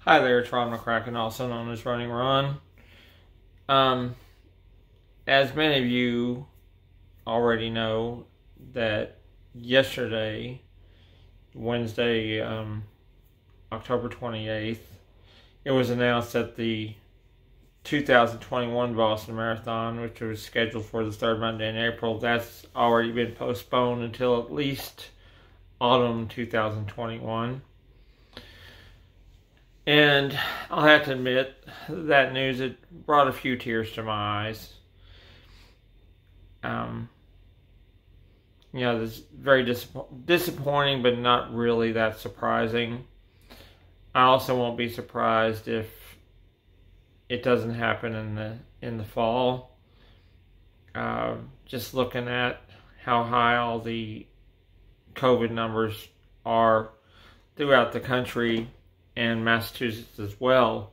Hi there, it's Ron McCracken, also known as Running Ron. As many of you already know, that yesterday, Wednesday, October 28th, it was announced that the 2021 Boston Marathon, which was scheduled for the third Monday in April, that's already been postponed until at least autumn 2021. And I'll have to admit, that news, it brought a few tears to my eyes. It's very disappointing, but not really that surprising. I also won't be surprised if it doesn't happen in the fall. Just looking at how high all the COVID numbers are throughout the country, and Massachusetts as well,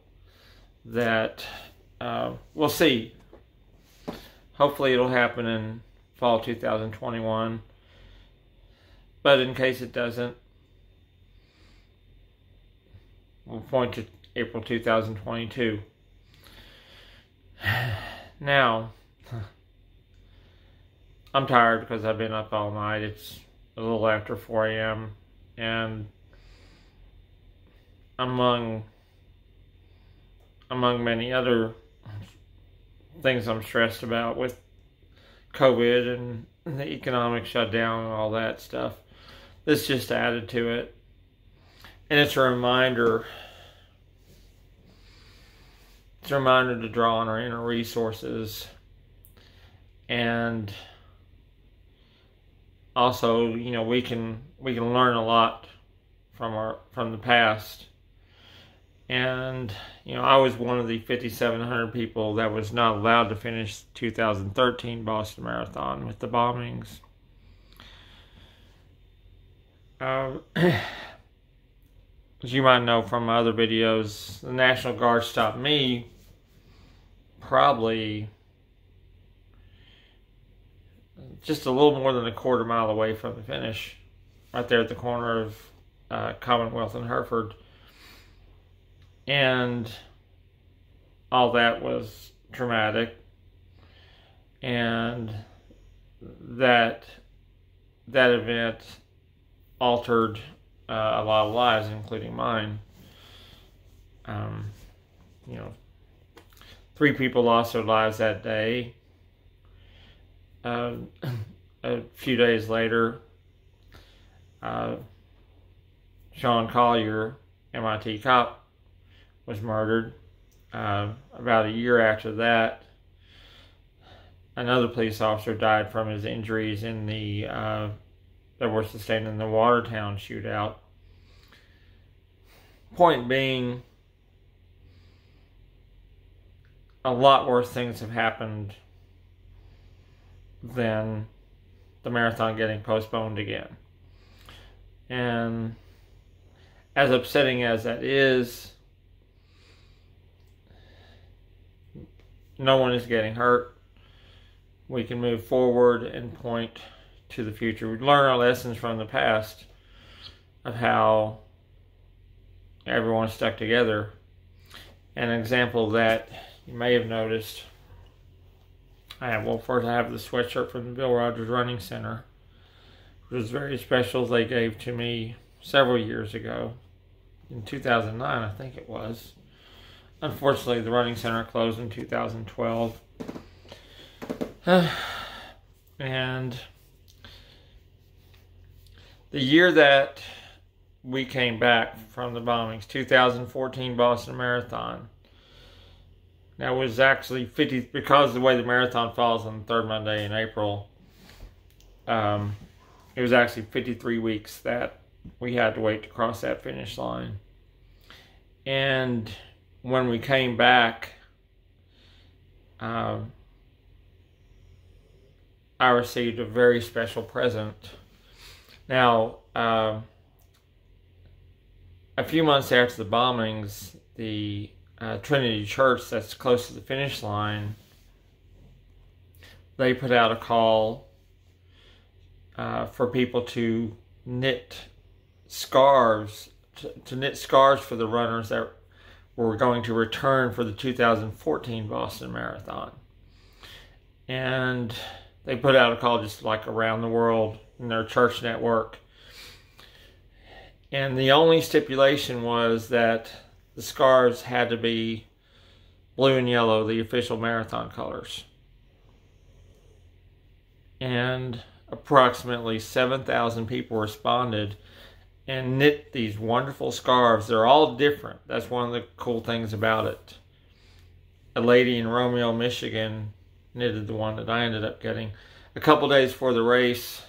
that we'll see. Hopefully it'll happen in fall 2021. But in case it doesn't, we'll point to April 2022. Now, I'm tired because I've been up all night. It's a little after 4 a.m. and among many other things I'm stressed about with COVID and the economic shutdown and all that stuff, this just added to it. And it's a reminder to draw on our inner resources, and also, we can learn a lot from the past. And, I was one of the 5,700 people that was not allowed to finish 2013 Boston Marathon with the bombings. As you might know from my other videos, the National Guard stopped me probably just a little more than a quarter mile away from the finish, right there at the corner of Commonwealth and Hereford. And all that was traumatic, and that event altered a lot of lives, including mine. 3 people lost their lives that day. A few days later, Sean Collier, MIT cop, was murdered. About a year after that, another police officer died from his injuries that were sustained in the Watertown shootout. Point being, a lot worse things have happened than the marathon getting postponed again. And as upsetting as that is, no one is getting hurt. We can move forward and point to the future. We learn our lessons from the past of how everyone stuck together. An example that you may have noticed, first I have the sweatshirt from the Bill Rogers Running Center, which was very special. They gave to me several years ago, in 2009 I think it was. Unfortunately, the running center closed in 2012. And the year that we came back from the bombings, 2014 Boston Marathon, that was actually 50, because of the way the marathon falls on the third Monday in April, it was actually 53 weeks that we had to wait to cross that finish line. And when we came back, I received a very special present. Now, a few months after the bombings, the Trinity Church that's close to the finish line, they put out a call for people to knit scarves, to knit scarves for the runners that were going to return for the 2014 Boston Marathon. And they put out a call just like around the world in their church network. And the only stipulation was that the scarves had to be blue and yellow, the official marathon colors. And approximately 7,000 people responded and knit these wonderful scarves. They're all different. That's one of the cool things about it. A lady in Romeo, Michigan knitted the one that I ended up getting. A couple days before the race,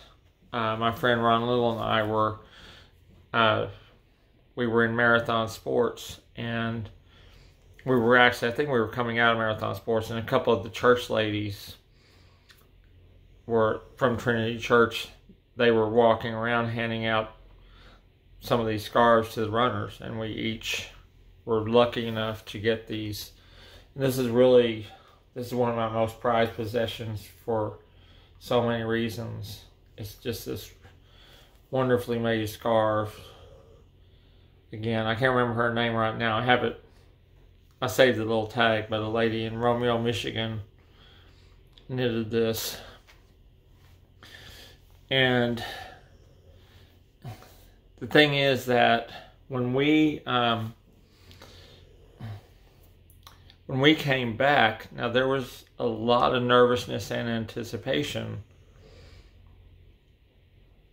my friend Ron Little and I we were in Marathon Sports, and we were actually, I think we were coming out of Marathon Sports, and a couple of the church ladies were from Trinity Church. They were walking around handing out some of these scarves to the runners, and we each were lucky enough to get these. And this is one of my most prized possessions for so many reasons. It's just this wonderfully made scarf. Again, I can't remember her name right now. I saved the little tag, but a lady in Romeo, Michigan knitted this. And the thing is that when we came back, now there was a lot of nervousness and anticipation.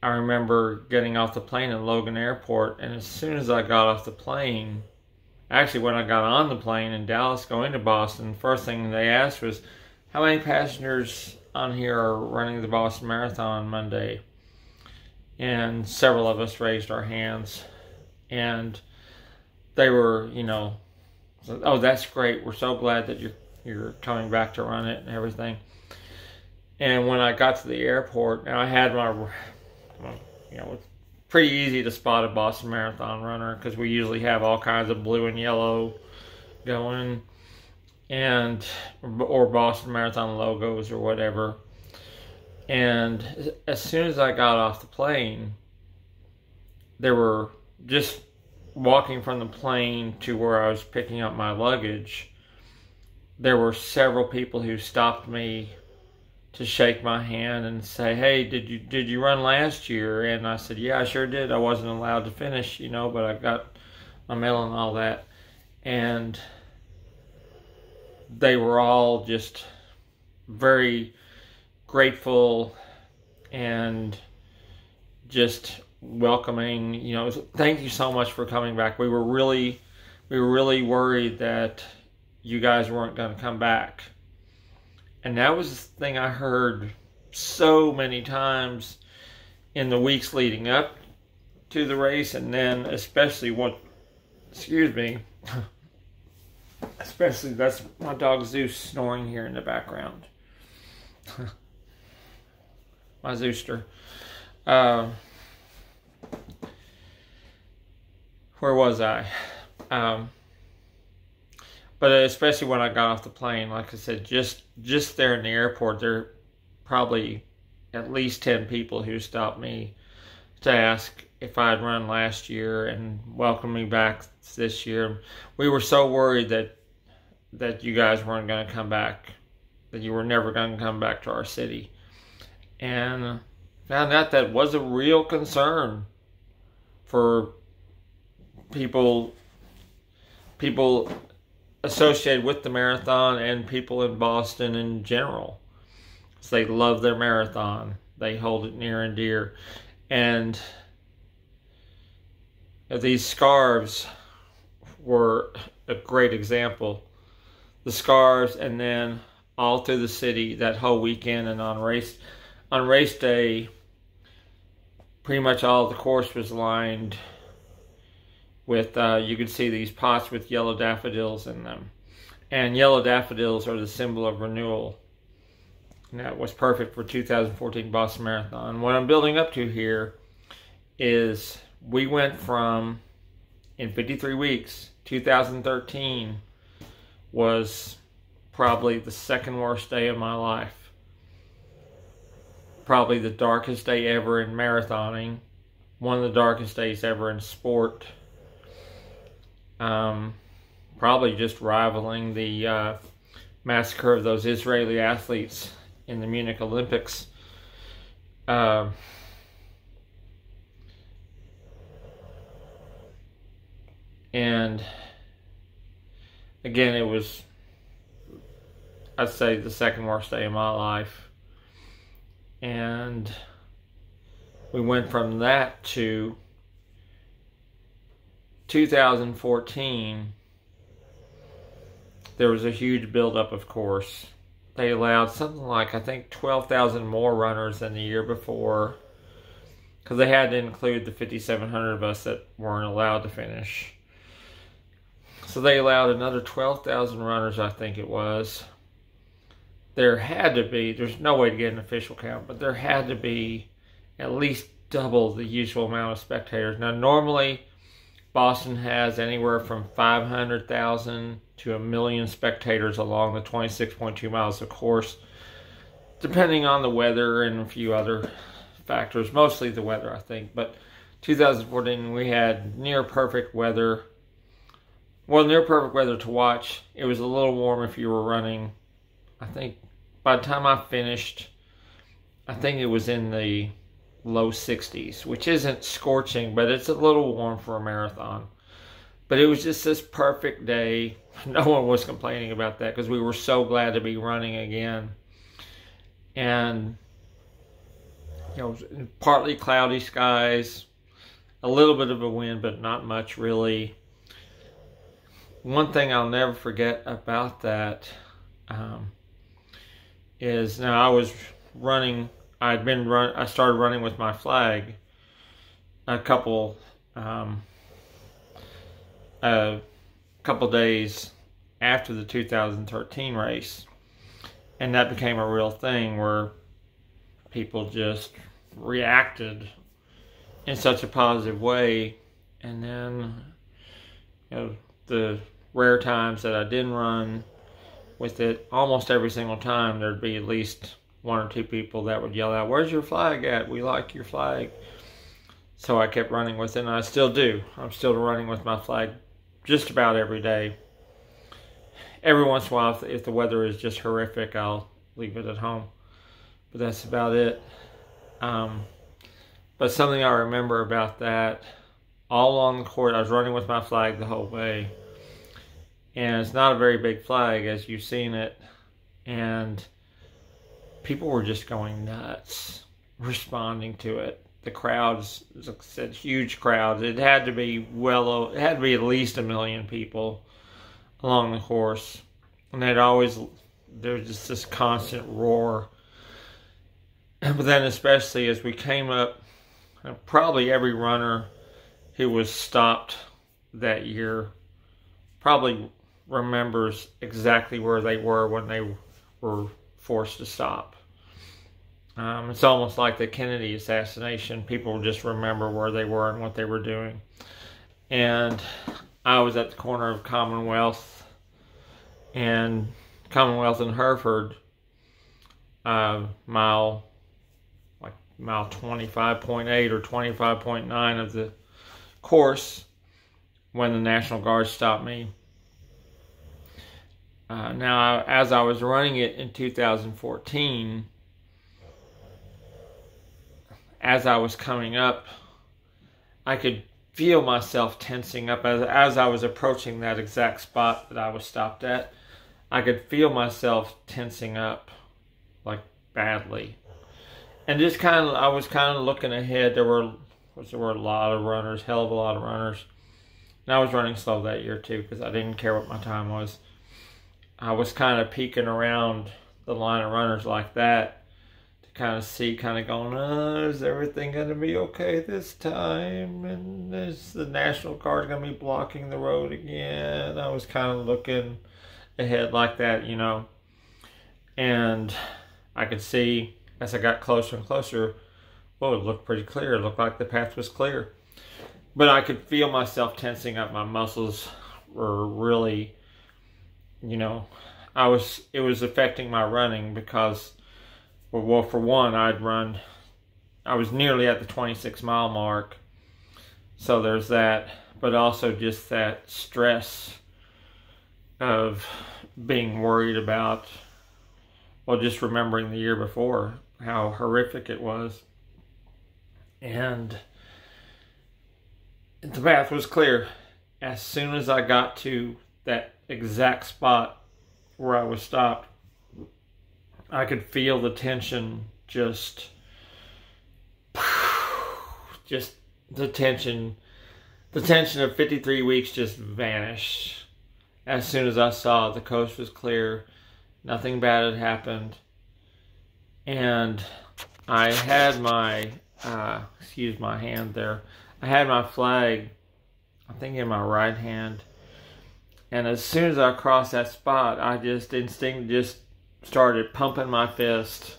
I remember getting off the plane at Logan Airport, and as soon as I got off the plane, actually when I got on the plane in Dallas going to Boston, the first thing they asked was, how many passengers on here are running the Boston Marathon on Monday? And several of us raised our hands, and they were, oh, that's great. We're so glad that you're coming back to run it and everything. And when I got to the airport, now I had it's pretty easy to spot a Boston Marathon runner because we usually have all kinds of blue and yellow going, or Boston Marathon logos or whatever. And as soon as I got off the plane, there were, just walking from the plane to where I was picking up my luggage, there were several people who stopped me to shake my hand and say, hey, did you run last year? And I said, yeah, I sure did. I wasn't allowed to finish, but I got my medal and all that. And they were all just very grateful and just welcoming, thank you so much for coming back. We were really worried that you guys weren't going to come back. And that was the thing I heard so many times in the weeks leading up to the race, and then especially that's my dog Zeus snoring here in the background. My Zooster. Where was I? But especially when I got off the plane, like I said, just there in the airport, there are probably at least 10 people who stopped me to ask if I had run last year and welcome me back this year. We were so worried that you guys weren't going to come back, that you were never going to come back to our city. And found out that was a real concern for people associated with the marathon and people in Boston in general. So they love their marathon. They hold it near and dear. And these scarves were a great example. The scarves, and then all through the city that whole weekend, and on race day, pretty much all the course was lined with, you could see these pots with yellow daffodils in them. And yellow daffodils are the symbol of renewal. And that was perfect for 2014 Boston Marathon. What I'm building up to here is we went from, in 53 weeks, 2013 was probably the second worst day of my life. Probably the darkest day ever in marathoning. One of the darkest days ever in sport. probably just rivaling the massacre of those Israeli athletes in the Munich Olympics. And again, it was, I'd say, the second worst day of my life. And we went from that to 2014. There was a huge buildup, of course. They allowed something like, I think, 12,000 more runners than the year before, because they had to include the 5,700 of us that weren't allowed to finish. So they allowed another 12,000 runners, I think it was. There had to be, there's no way to get an official count, but there had to be at least double the usual amount of spectators. Now, normally, Boston has anywhere from 500,000 to 1 million spectators along the 26.2 miles of course, depending on the weather and a few other factors, mostly the weather, I think. But 2014, we had near perfect weather. Well, near perfect weather to watch. It was a little warm if you were running. I think by the time I finished, I think it was in the low 60s, which isn't scorching, but it's a little warm for a marathon. But it was just this perfect day. No one was complaining about that because we were so glad to be running again. And, you know, partly cloudy skies, a little bit of a wind, but not much really. One thing I'll never forget about that is, now I was running, I started running with my flag a couple days after the 2013 race, and that became a real thing where people just reacted in such a positive way. And then, you know, the rare times that I didn't run with it, almost every single time there'd be at least one or two people that would yell out, "Where's your flag at? We like your flag." So I kept running with it, and I still do. I'm still running with my flag just about every day. Every once in a while, if the weather is just horrific, I'll leave it at home. But that's about it. But something I remember about that, all along the course, I was running with my flag the whole way. And it's not a very big flag, as you've seen it. And people were just going nuts, responding to it. The crowds, as I said, huge crowds. It had to be at least 1 million people along the course. And there was just this constant roar. But then especially as we came up, probably every runner who was stopped that year probably remembers exactly where they were when they were forced to stop. It's almost like the Kennedy assassination. People just remember where they were and what they were doing. And I was at the corner of Commonwealth and Hereford, mile 25.8 or 25.9 of the course, when the National Guard stopped me. Now, as I was running it in 2014, as I was coming up, I could feel myself tensing up as I was approaching that exact spot that I was stopped at. I could feel myself tensing up, like, badly. And just I was kind of looking ahead. There were a lot of runners, hell of a lot of runners. And I was running slow that year too, because I didn't care what my time was. I was kind of peeking around the line of runners like that to kind of see, kind of going, is everything going to be okay this time? And is the National Guard going to be blocking the road again? I was kind of looking ahead like that, you know. And I could see, as I got closer and closer, well, it looked pretty clear. It looked like the path was clear. But I could feel myself tensing up. My muscles were really, you know, it was affecting my running because, well, for one, I was nearly at the 26-mile mark. So there's that. But also just that stress of being worried about, well, just remembering the year before, how horrific it was. And the path was clear. As soon as I got to that exact spot where I was stopped, I could feel the tension just the tension of 53 weeks just vanished. As soon as I saw the coast was clear, nothing bad had happened, and I had my, excuse my hand there, I had my flag, I think in my right hand, and as soon as I crossed that spot, I just instinctively just started pumping my fist,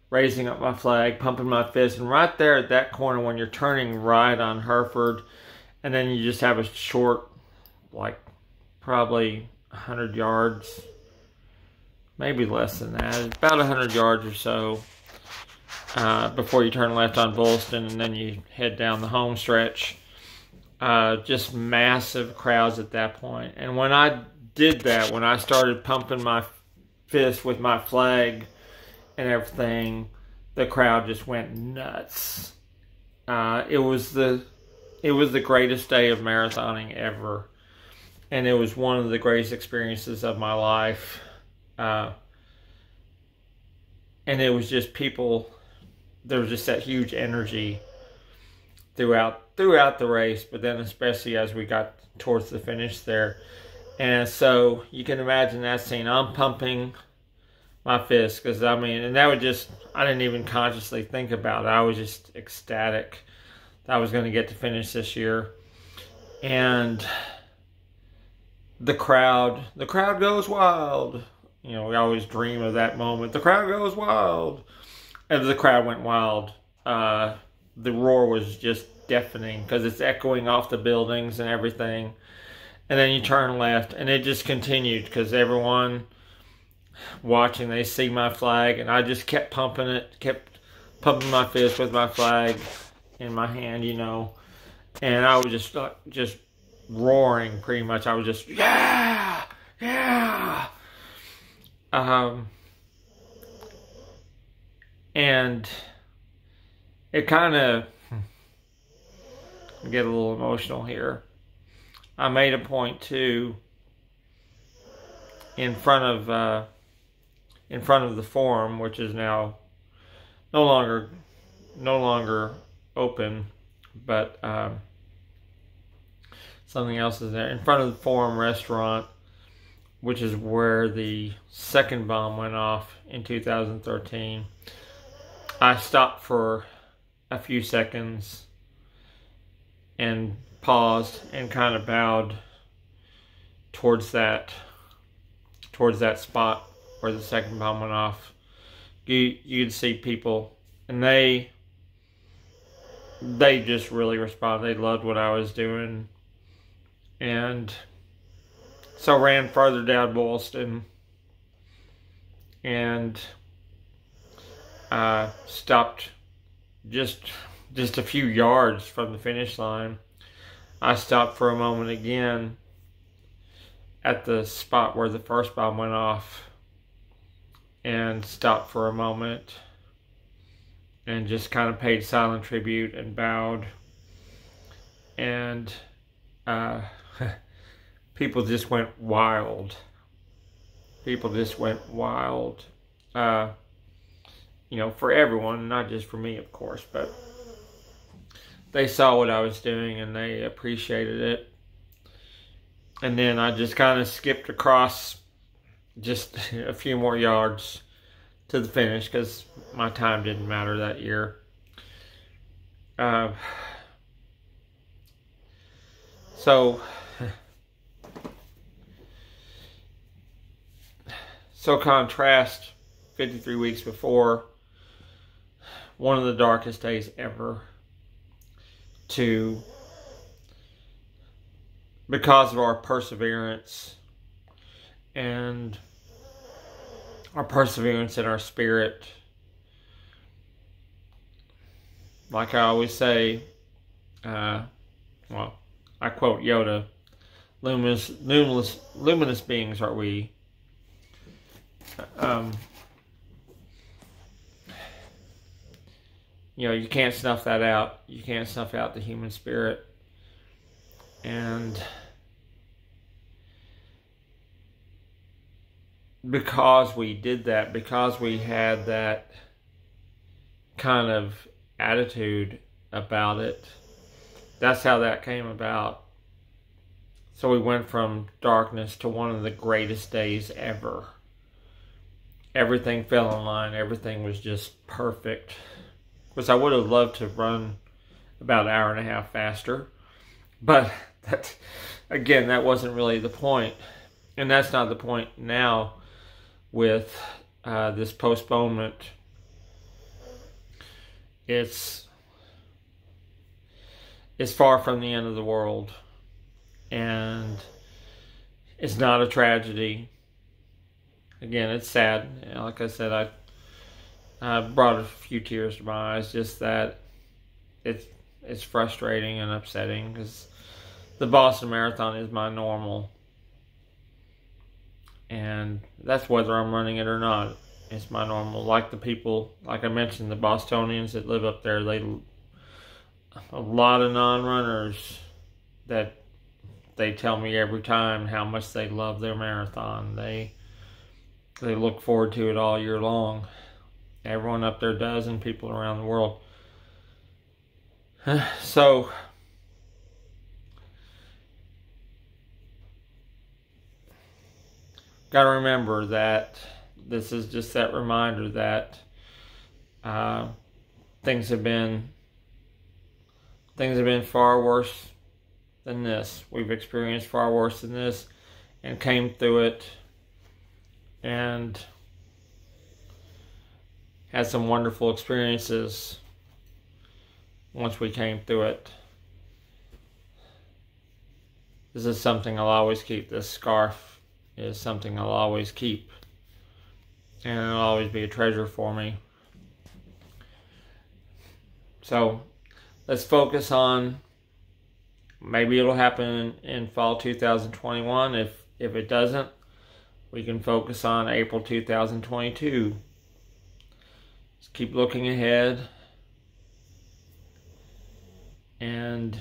raising up my flag, pumping my fist, and right there at that corner when you're turning right on Hereford, and then you just have a short, like probably 100 yards, maybe less than that, about 100 yards or so, before you turn left on Bullston, and then you head down the home stretch. Just massive crowds at that point. And when I did that, when I started pumping my fist with my flag and everything, the crowd just went nuts. It was the greatest day of marathoning ever, and it was one of the greatest experiences of my life. And it was just people. There was just that huge energy throughout the race, but then especially as we got towards the finish there. And so you can imagine that scene. I'm pumping my fist because and that would just, I didn't even consciously think about it. I was just ecstatic that I was going to get to finish this year. And the crowd goes wild. You know, we always dream of that moment. The crowd goes wild. And the crowd went wild. The roar was just deafening because it's echoing off the buildings and everything. And then you turn left, and it just continued because everyone watching, they see my flag, and I just kept pumping it, kept pumping my fist with my flag in my hand, you know. And I was just roaring pretty much. I was just, yeah, yeah. And it kind of, get a little emotional here. I made a point to, in front of the forum, which is now no longer open, but something else is there. In front of the Forum restaurant, which is where the second bomb went off in 2013, I stopped for a few seconds and paused and kind of bowed towards that spot where the second bomb went off. You'd see people, and they just really responded. They loved what I was doing, and so I ran further down Boylston and stopped just a few yards from the finish line. I stopped for a moment again at the spot where the first bomb went off, and stopped for a moment and just kind of paid silent tribute and bowed. And people just went wild. People just went wild. You know, for everyone, not just for me, of course, but they saw what I was doing and they appreciated it. And then I just kind of skipped across just a few more yards to the finish because my time didn't matter that year. So contrast 53 weeks before, one of the darkest days ever, to, because of our perseverance and our perseverance in our spirit, like I always say, well, I quote Yoda, luminous beings are we. You can't snuff that out. You can't snuff out the human spirit. And because we did that, because we had that kind of attitude about it, that's how that came about. So we went from darkness to one of the greatest days ever. Everything fell in line. Everything was just perfect. Because I would have loved to run about an hour and a half faster. But again, that wasn't really the point. And that's not the point now with this postponement. It's far from the end of the world. And it's not a tragedy. Again, it's sad. Like I said, I brought a few tears to my eyes. Just that it's frustrating and upsetting because the Boston Marathon is my normal. And that's whether I'm running it or not. It's my normal. Like the people, like I mentioned, the Bostonians that live up there, a lot of non-runners that they tell me every time how much they love their marathon. They look forward to it all year long. Everyone up there does, and people around the world. So, got to remember that this is just that reminder that things have been far worse than this. We've experienced far worse than this and came through it and had some wonderful experiences once we came through it. This is something I'll always keep. This scarf is something I'll always keep. And it'll always be a treasure for me. So, let's focus on, maybe it'll happen in fall 2021. If it doesn't, we can focus on April 2022. Just keep looking ahead and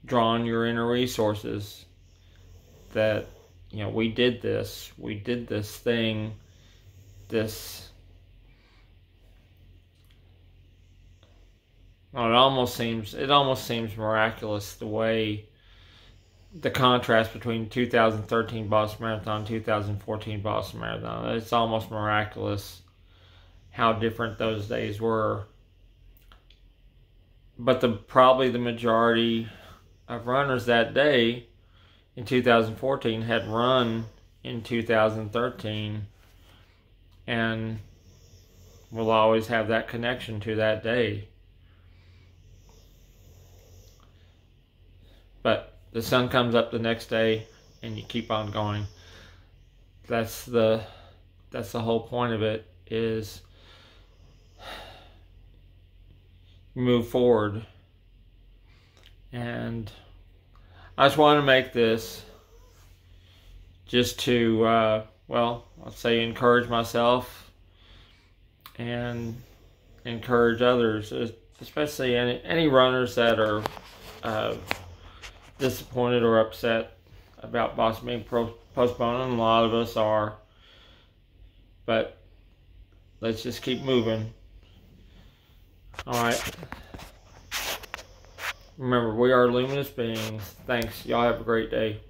draw on your inner resources that, we did this thing, well, it almost seems miraculous the way the contrast between 2013 Boston Marathon, 2014 Boston Marathon. It's almost miraculous how different those days were. But probably the majority of runners that day in 2014 had run in 2013 and will always have that connection to that day. But the sun comes up the next day and you keep on going. That's the whole point of it, is move forward. And I just want to make this just to, let's say encourage myself and encourage others, especially any runners that are disappointed or upset about Boston being postponed, and a lot of us are. But let's just keep moving. Alright. Remember, we are luminous beings. Thanks. Y'all have a great day.